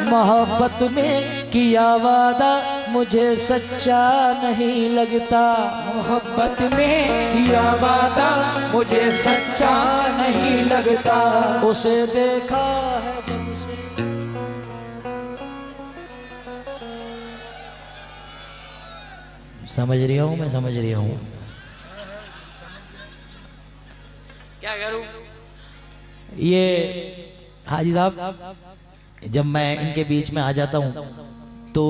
मोहब्बत में किया वादा मुझे सच्चा नहीं लगता। मोहब्बत में किया वादा मुझे सच्चा नहीं लगता। उसे देखा है जब से। समझ रही हूँ मैं, समझ रही हूँ। क्या करूँ? ये हाजी साहब जब मैं इनके बीच में आ जाता हूँ तो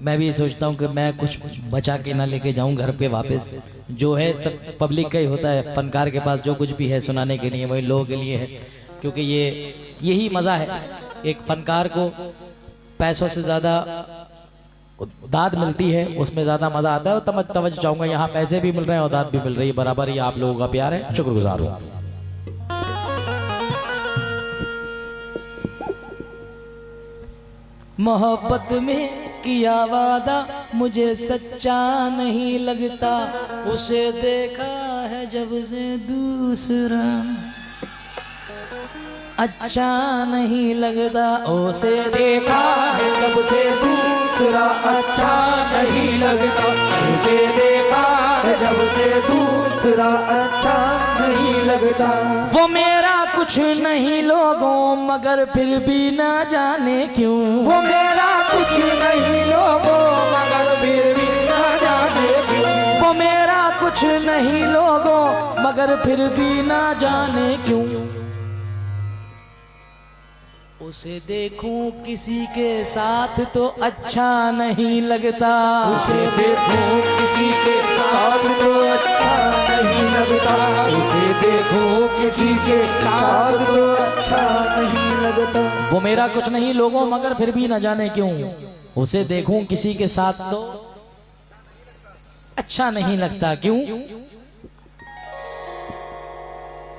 मैं भी सोचता हूँ कि मैं कुछ बचा के ना लेके जाऊँ घर पे वापस। जो है सब पब्लिक का ही होता है, फनकार के पास जो कुछ भी है सुनाने के लिए वही लोगों के लिए है, क्योंकि यही मज़ा है। एक फनकार को पैसों से ज़्यादा दाद मिलती है, उसमें ज़्यादा मज़ा आता है। और तवज्जो चाहूँगा, यहाँ पैसे भी मिल रहे हैं और दाद भी मिल रही है बराबर। ही आप लोगों का प्यार है, शुक्रगुजार हूँ। मोहब्बत में किया वादा मुझे सच्चा नहीं लगता। उसे देखा है जब से दूसरा अच्छा नहीं लगता। उसे देखा है जब से दूसरा अच्छा नहीं लगता। उसे देखा है जब से दूसरा अच्छा नहीं लगता। वो मेरा कुछ नहीं लोगों मगर फिर भी ना जाने क्यों। वो मेरा कुछ नहीं लोगों मगर फिर भी ना जाने क्यों। वो मेरा कुछ नहीं लोगों मगर फिर भी ना जाने क्यों। उसे देखूं किसी के साथ तो अच्छा नहीं लगता। उसे देखूं किसी के साथ तो अच्छा नहीं लगता। उसे देखूं किसी के साथ तो अच्छा नहीं लगता। वो मेरा कुछ नहीं लोगों मगर फिर भी न जाने क्यों। उसे देखूं किसी के साथ तो अच्छा नहीं लगता क्यों।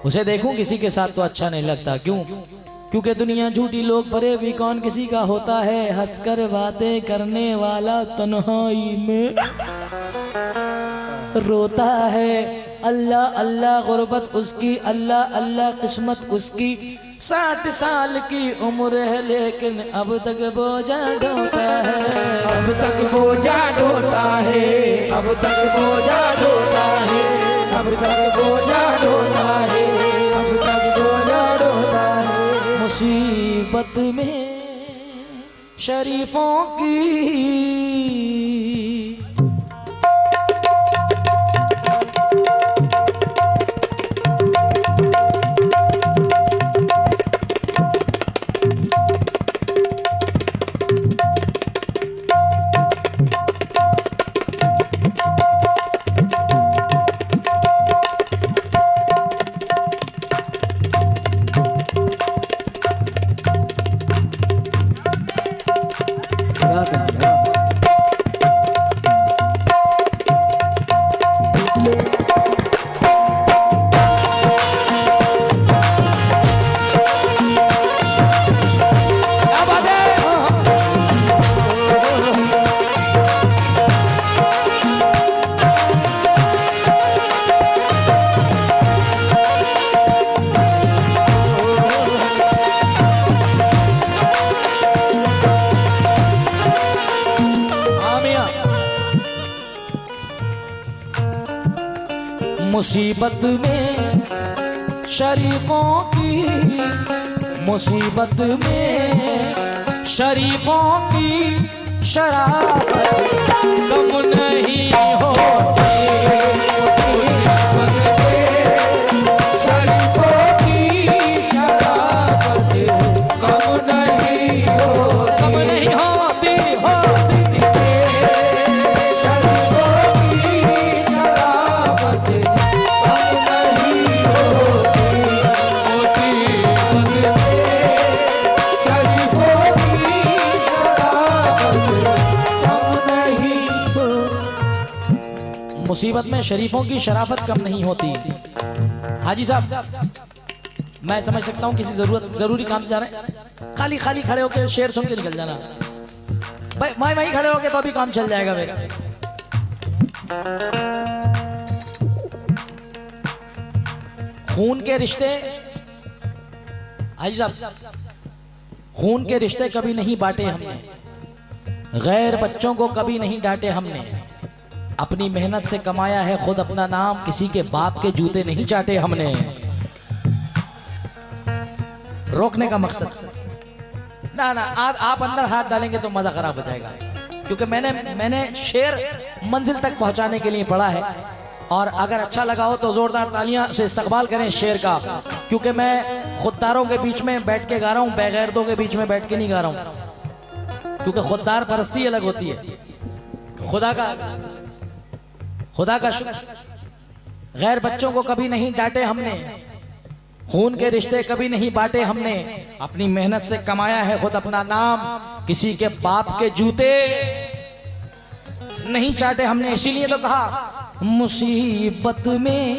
उसे देखूं किसी के साथ तो अच्छा नहीं लगता क्यों। क्योंकि दुनिया झूठी लोग फरे भी कौन किसी का होता है। हंसकर बातें करने वाला तन्हाई में रोता है। अल्लाह अल्लाह गुर्बत उसकी, अल्लाह अल्लाह किस्मत उसकी। 60 साल की उम्र है लेकिन अब तक बोझा ढोता है। अब तक बोझा ढोता है। अब तक बोझा ढोता है। अब तक बोझा ढोता है। अब तक बोझा ढोता है। मुसीबत में शरीफों की मुसीबत में शरीफों की, मुसीबत में शरीफों की शराफत कम नहीं होती। शरीफों की शराफत कम नहीं होती। कम नहीं होती। मुसीबत में शरीफों की शराफत कम नहीं होती। हाजी साहब, मैं समझ सकता हूँ किसी जरूरी काम से जा रहे हैं, खाली खाली खड़े होकर शेर सुन के निकल जाना। भाई वहीं खड़े होके तो अभी काम चल जाएगा मेरा। खून के रिश्ते, हाजी साहब खून के रिश्ते कभी नहीं बांटे हमने, गैर बच्चों को कभी नहीं डांटे हमने, अपनी मेहनत से कमाया है खुद अपना नाम, किसी के बाप के जूते नहीं चाटे हमने। रोकने का मकसद ना ना, आप अंदर हाथ डालेंगे तो मजा खराब हो जाएगा, क्योंकि मैंने शेर मंजिल तक पहुंचाने के लिए पढ़ा है, और अगर अच्छा लगा हो तो जोरदार तालियां से इस्तकबाल करें शेर का, क्योंकि मैं खुददारों के बीच में बैठ के गा रहा हूं, बेगैरतों के बीच में बैठ के नहीं गा रहा हूं, क्योंकि खुददार परस्ती अलग होती है, खुदा का शुक्र। गैर बच्चों को कभी नहीं डांटे हमने, खून के रिश्ते कभी नहीं बांटे हमने, अपनी मेहनत से कमाया है खुद अपना नाम, किसी के बाप के जूते नहीं चाटे हमने। इसीलिए तो कहा मुसीबत में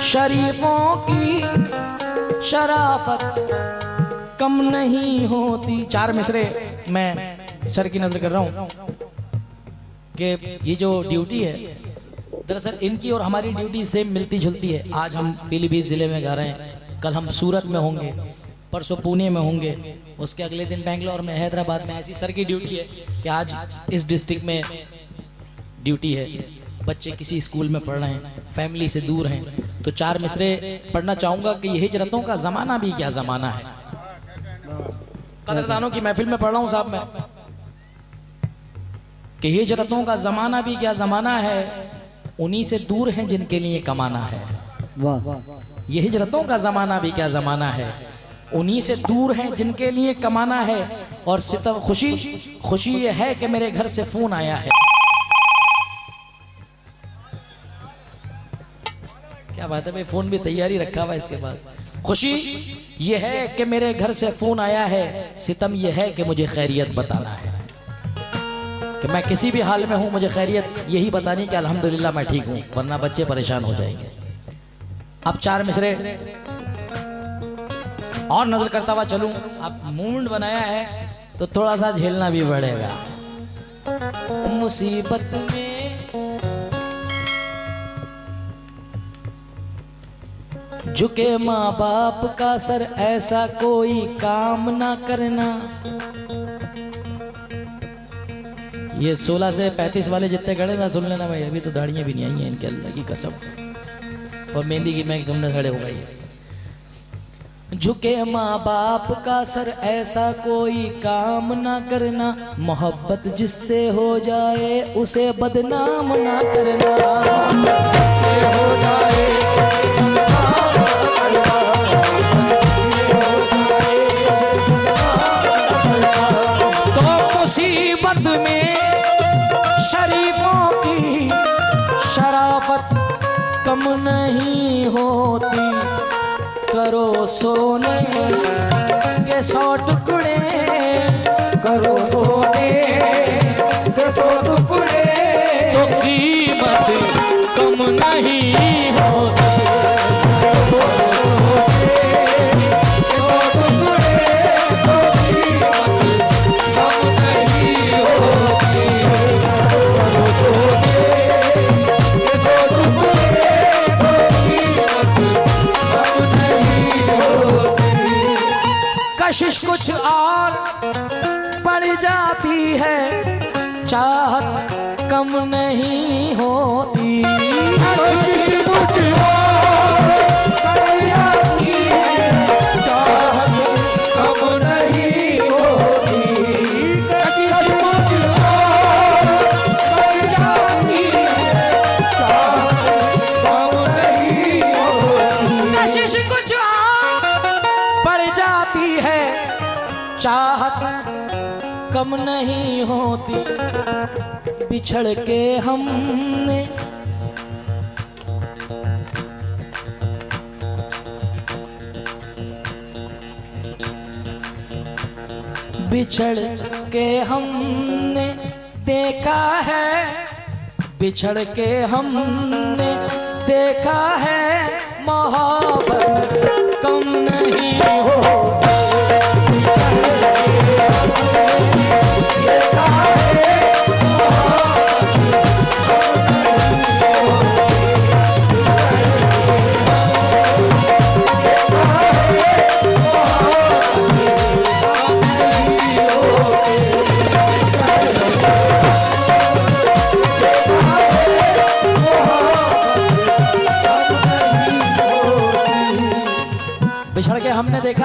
शरीफों की शराफत कम नहीं होती। 4 मिसरे मैं सर की नजर कर रहा हूं कि ये जो ड्यूटी है दरअसल इनकी और हमारी ड्यूटी सेम मिलती जुलती है। आज हम पीलीभीत जिले में गा रहे हैं, कल हम सूरत में होंगे, परसों पुणे में होंगे, उसके अगले दिन बेंगलोर में, हैदराबाद में। ऐसी सर की ड्यूटी है कि आज इस डिस्ट्रिक्ट में ड्यूटी है, बच्चे किसी स्कूल में पढ़ रहे हैं, फैमिली से दूर हैं। तो 4 मिसरे पढ़ना चाहूंगा कि हिजरतों का जमाना भी क्या जमाना है। कदरदानों की महफिल में पढ़ रहा हूं साहब मैं कि हिजरतों का जमाना भी क्या जमाना है, उन्हीं से दूर हैं जिनके लिए कमाना है। ये हिजरतों का जमाना भी क्या जमाना है, उन्हीं से दूर हैं जिनके लिए कमाना है। और सितम खुशी ये है कि मेरे घर से फोन आया है। क्या बात है भाई, फोन भी तैयारी रखा हुआ इसके बाद। खुशी ये है कि मेरे घर से फोन आया है, सितम ये है कि मुझे खैरियत बताना है, कि मैं किसी भी हाल में हूं, मुझे खैरियत यही बतानी कि अल्हम्दुलिल्लाह मैं ठीक हूं, वरना बच्चे परेशान हो जाएंगे। अब 4 मिसरे और नजर करता हुआ चलूं। अब मूवमेंट बनाया है तो थोड़ा सा झेलना भी पड़ेगा। मुसीबत में झुके माँ बाप का सर, ऐसा कोई काम ना करना। ये 16 से 35 वाले जितने खड़े ना सुन लेना भाई, अभी तो दाढ़ियां भी नहीं आई हैं इनके, अल्लाह की कसम, और मेहंदी की महक सुनने खड़े हो गई। झुके माँ बाप का सर, ऐसा कोई काम ना करना, मोहब्बत जिससे हो जाए उसे बदनाम ना करना। जिससे हो जाए तो मुसीबत में शरीफों की शराफत कम नहीं होती। करो सोने के 100 टुकड़े, करो सोने के 100 टुकड़े, तो कीमत कम नहीं होती। कशिश कुछ और बढ़ जाती है, चाहत कम नहीं होती। कशिश कुछ और बढ़ जाती है, चाहत कम नहीं होती। कशिश कुछ और बढ़ जाती है, चाहत कम नहीं होती। कशिश कुछ और बढ़ जाती है, चाहत कम नहीं होती। बिछड़ के हमने बिछड़ के हमने देखा है, बिछड़ के हमने देखा है, मोहब्बत कम नहीं हो।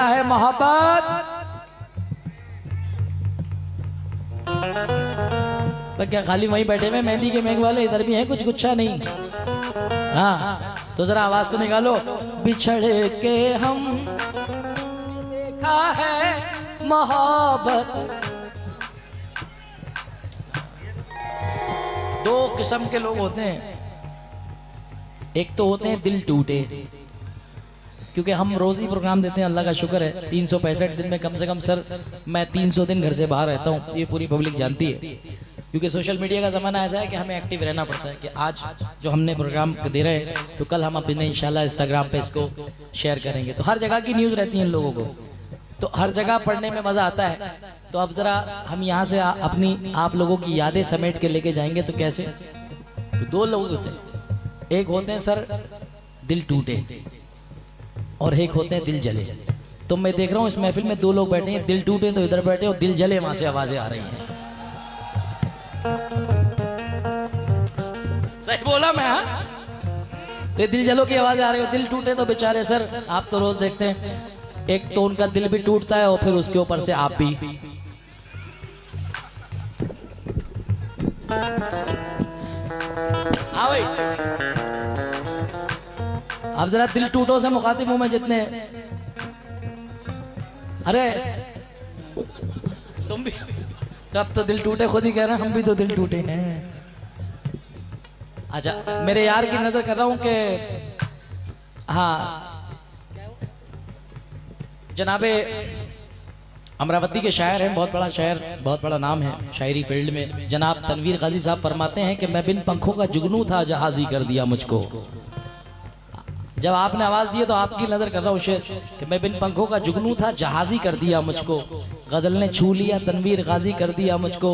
है मोहब्बत। पर क्या खाली वहीं बैठे हुए मेहंदी के मेघ वाले, इधर भी है कुछ गुच्छा नहीं? हाँ तो जरा आवाज तो निकालो। बिछड़ के हम देखा है मोहब्बत। दो किस्म के लोग होते हैं, एक तो होते हैं दिल टूटे, क्योंकि हम रोज ही प्रोग्राम देते हैं, अल्लाह का शुक्र है 365 दिन में कम से कम सर मैं 300 दिन घर से बाहर रहता हूँ, ये पूरी पब्लिक जानती है। क्योंकि सोशल मीडिया का ज़माना ऐसा है कि हमें एक्टिव रहना पड़ता है कि आज जो हमने प्रोग्राम दे रहे हैं तो कल हम अपने इंशाल्लाह इंस्टाग्राम पे इसको शेयर करेंगे। तो हर जगह की न्यूज़ रहती है इन लोगों को, तो हर जगह पढ़ने में मज़ा आता है। तो अब ज़रा हम यहाँ से अपनी आप लोगों की यादें समेट के लेके जाएंगे। तो कैसे? तो दो लोग होते हैं, एक होते हैं सर दिल टूटे और एक होते हैं दिल जले। तो मैं देख रहा हूँ इस महफिल में दो लोग बैठे हैं, दिल टूटे तो इधर बैठे और दिल जले वहां से आवाजें आ रही हैं। सही बोला मैं? हाँ, तो दिल जलो की आवाजें आ रही हो, दिल टूटे तो बेचारे सर आप तो रोज देखते हैं, एक तो उनका दिल भी टूटता है और फिर उसके ऊपर से आप भी। हाँ भाई, अब जरा दिल टूटो से मुखातिब हूं मैं जितने, अरे तुम भी अब तो दिल टूटे खुद ही कह रहे हैं, हम भी तो दिल टूटे हैं। अच्छा मेरे यार की नजर कर रहा हूं कि हाँ जनाबे अमरावती के शायर हैं, बहुत बड़ा शायर, बहुत बड़ा नाम है शायरी फील्ड में, जनाब तनवीर गाजी साहब फरमाते हैं कि मैं बिन पंखों का जुगनू था जहाजी कर दिया मुझको। जब आपने आवाज दी तो आपकी नजर कर रहा हूँ शेर कि मैं बिन पंखों का जुगनू था जहाजी कर दिया मुझको। गजल ने छू लिया तनवीर गाजी कर दिया मुझको।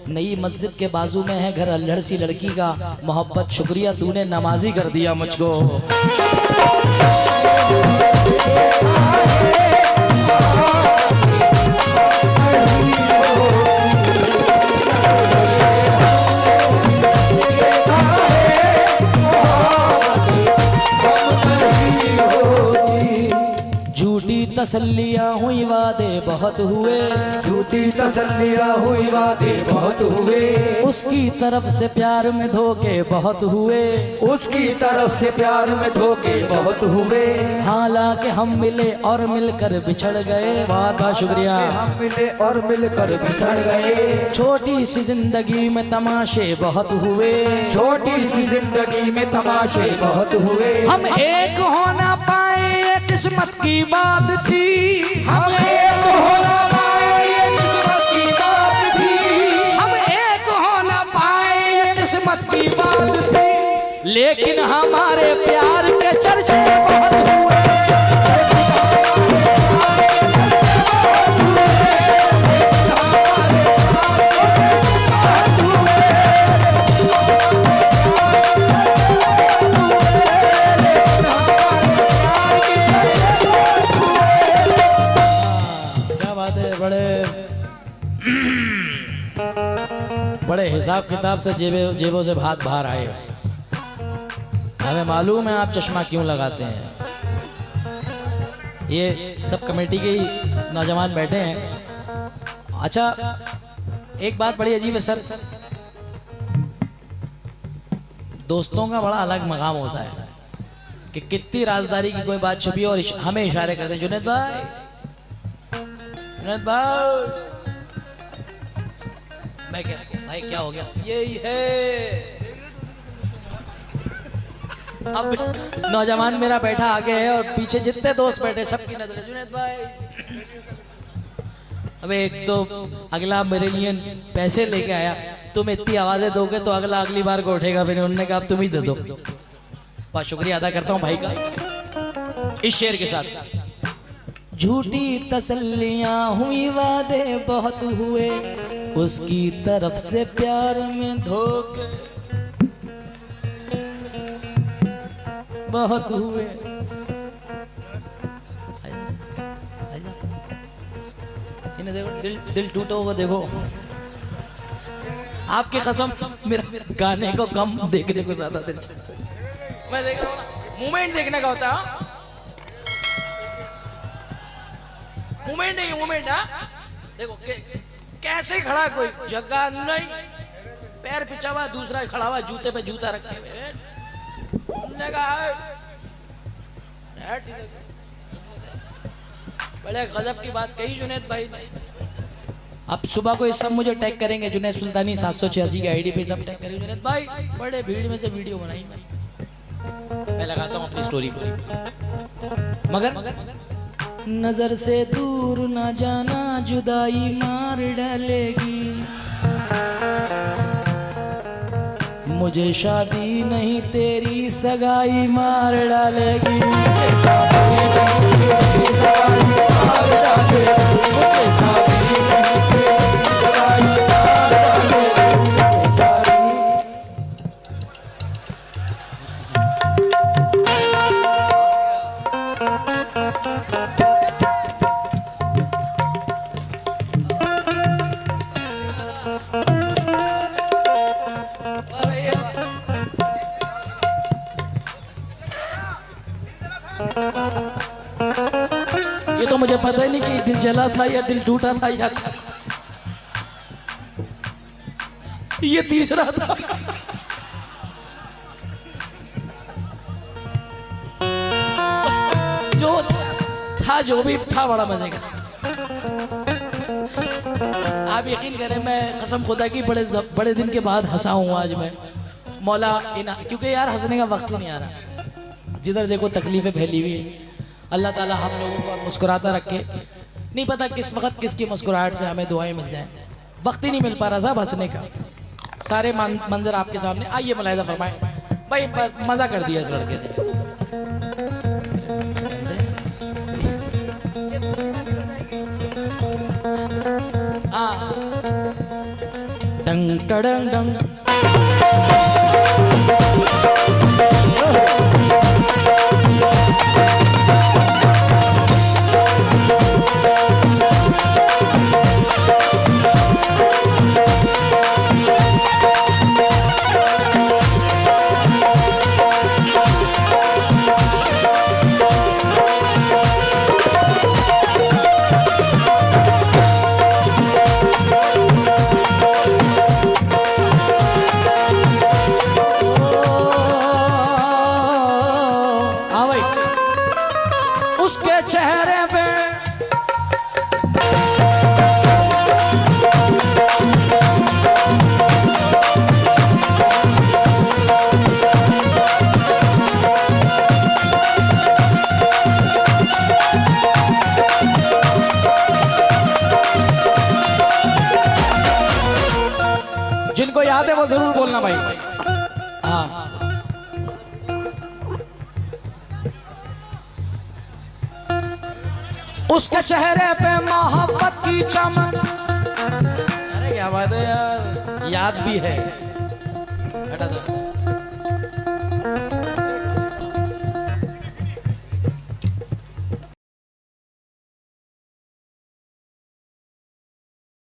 नई मस्जिद के बाजू में है घर अल्हड़ सी लड़की का, मोहब्बत शुक्रिया तूने नमाजी कर दिया मुझको। तसल्लियां हुई वादे बहुत हुए, झूठी तसल्लियां हुई वादे बहुत हुए, उसकी तरफ से प्यार में धोखे बहुत हुए, उसकी तरफ से प्यार में धोखे बहुत हुए। हालांकि हम मिले और मिलकर बिछड़ गए, वादा शुक्रिया हम मिले और मिलकर बिछड़ गए। छोटी सी जिंदगी में तमाशे बहुत हुए, छोटी सी जिंदगी में तमाशे बहुत हुए। हम एक हो ना पाए ये किस्मत की बात थी, हम एक हो ना पाए ये किस्मत की बात थी, हम एक हो ना पाए ये किस्मत की बात थी, लेकिन हमारे प्यार के चर्चे बहुत हुए। बड़े हिसाब किताब से जेबों से भात बाहर आए। हमें मालूम है आप चश्मा क्यों लगाते हैं। ये सब कमेटी के ही नौजवान बैठे हैं। अच्छा एक बात बड़ी अजीब है सर, दोस्तों का बड़ा अलग मकाम होता है कि कितनी राजदारी की कोई बात छुपी और हमें इशारे करते हैं, जुनैद भाई, जुनैद भाई। मैं क्या भाई क्या हो गया? यही है। अब नौजवान मेरा बैठा आगे है और पीछे जितने दोस्त बैठे सबकी नजर जुनैद भाई। अब एक तो अगला मेरे लिए पैसे लेके आया, तुम इतनी आवाजें दोगे तो अगला अगली बार को उठेगा। फिर उन्होंने कहा अब तुम ही दे दो। बहुत शुक्रिया अदा करता हूँ भाई का इस शेर के साथ। झूठी तसल्लियां हुई वादे बहुत हुए, उसकी तरफ से प्यार में धोखे बहुत हुए। इन्हें देखो दिल टूटा होगा। देखो आपकी कसम मेरा गाने को कम देखने को ज्यादा दिल मैं देख रहा हूँ ना, मूवमेंट देखने का होता है। मूवमेंट नहीं, मूवमेंट। हाँ देखो कैसे खड़ा, कोई जगह नहीं, पैर पिछा हुआ, दूसरा खड़ा हुआ जूते पे जूता रखे हुए लगा। बड़े गजब की बात कही जुनैद भाई ने। अब सुबह को ये सब मुझे टैग करेंगे, जुनैद सुल्तानी 786 की आईडी पे सब टैग करेंगे, जुनैद भाई बड़े भीड़ में से वीडियो बनाई मैं लगाता हूँ अपनी स्टोरी को। मगर नजर से दूर ना जाना, जुदाई मार डालेगी। मुझे शादी नहीं तेरी सगाई मार डालेगी। ये तो मुझे पता ही नहीं कि दिल जला था या दिल टूटा था या ये तीसरा था। जो था जो भी था बड़ा मजे का। आप यकीन करें, मैं कसम खुदा की बड़े दिन के बाद हंसा हूं आज मैं। मौला क्योंकि यार हंसने का वक्त ही नहीं आ रहा। जिधर देखो तकलीफें फैली हुई है। अल्लाह ताला हम लोगों को मुस्कुराता रखे। नहीं पता किस वक्त किसकी मुस्कुराहट से हमें दुआएं मिल जाएं। वक्त ही नहीं मिल पा रहा साहब हंसने का। सारे मंजर आपके सामने। आइए मुलाहिजा फरमाएं भाई, मजा कर दिया इस लड़के ने। डंग टडंग डंग उसके चेहरे पे जिनको याद है वो जरूर बोलना भाई। हाँ उसके चेहरे पे मोहब्बत की चमक। अरे क्या बात है यार, याद भी है।